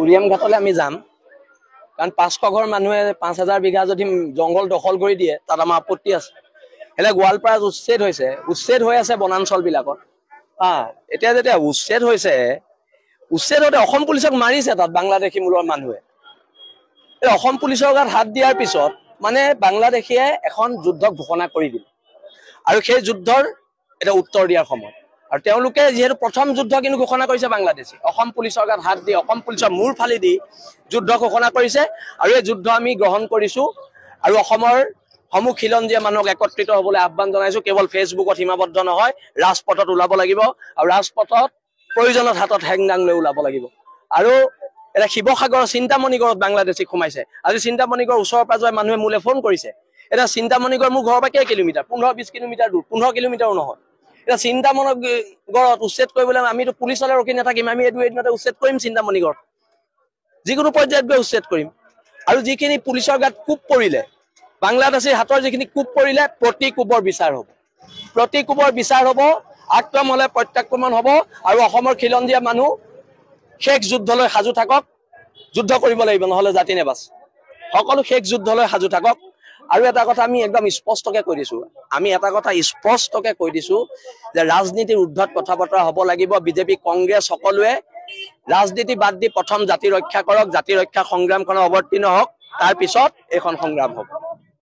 উৰিয়াম ঘাটলৈ আমি যাম, কাৰণ 500 ঘৰ মানুহে 5000 বিঘা যদি জংঘল দখল কৰি দিয়ে তাত আমাৰ আপত্তি আছে। এনে গোৱালপাৰাত উচ্ছেদ হৈ আছে বনাঞ্চল বিলাকত। এতিয়া যেতিয়া উচ্ছেদ হওঁতে অসম পুলিচক মাৰিছে তাত বাংলাদেশী মূলৰ মানুহে। অসম পুলিচৰ গাত হাত দিয়াৰ পিছত মানে বাংলাদেশীয়ে এখন যুদ্ধ ঘোষণা কৰি দিলে, আৰু সেই যুদ্ধৰ এটা উত্তৰ দিয়াৰ সময়। আৰু তেওঁলোকে যিহেতু প্ৰথম যুদ্ধ কিন্তু ঘোষণা কৰিছে বাংলাদেশী, অসম পুলিচৰ গাত হাত দি অসম পুলিচৰ মূৰ ফালি দি যুদ্ধ ঘোষণা কৰিছে, আৰু এই যুদ্ধ আমি গ্ৰহণ কৰিছো। আৰু অসমৰ সমূহ খিলঞ্জীয়া মানুহক একত্ৰিত হ'বলৈ আহ্বান জনাইছো। কেৱল ফেচবুকত সীমাবদ্ধ নহয়, ৰাজপথত ওলাব লাগিব, আৰু ৰাজপথত প্ৰয়োজনত হাতত হেংদাং লৈ ওলাব লাগিব। আৰু এটা শিৱসাগৰৰ চিন্তামণিগড়ত বাংলাদেশী সোমাইছে। আজি চিন্তামণিগড়ৰ ওচৰৰ পাজৰে মানুহে মোলৈ ফোন কৰিছে। এতিয়া চিন্তামণিগড় মোৰ ঘৰৰ পৰা কেই কিলোমিটাৰ, 15-20 কিলোমিটাৰ দূৰ, 15 কিলোমিটাৰো নহয়। এতিয়া চিন্তামণিগড়ত উচ্ছেদ কৰিবলৈ আমিতো পুলিচলৈ ৰখি নাথাকিম, আমি এইটো এদিনতে উচ্ছেদ কৰিম। চিন্তামণিগড় যিকোনো পৰ্যায়ত গৈ উচ্ছেদ কৰিম। আৰু যিখিনি পুলিচৰ গাত কোব পৰিলে, বাংলাদেশীৰ হাতৰ যিখিনি কোব পৰিলে, প্ৰতি কোবৰ বিচাৰ হ'ব, প্ৰতি কোবৰ বিচাৰ হ'ব। আক্ৰমণ হ'লে প্ৰত্যাক্ৰমণ হ'ব। আৰু অসমৰ খিলঞ্জীয়া মানুহ শেষ যুদ্ধলৈ সাজু থাকক। যুদ্ধ কৰিব লাগিব, নহ'লে জাতি নেবাচ। সকলো শেষ যুদ্ধলৈ সাজু থাকক। আৰু এটা কথা আমি একদম স্পষ্টকে কৈ দিছো, যে ৰাজনীতিৰ ঊৰ্ধ্বত কথা বতৰা হ'ব লাগিব। বিজেপি, কংগ্ৰেছ সকলোৱে ৰাজনীতি বাদ দি প্ৰথম জাতি ৰক্ষা কৰক, জাতি ৰক্ষা সংগ্ৰামখনত অৱতীৰ্ণ হওক, তাৰ পিছত এইখন সংগ্ৰাম হ'ব।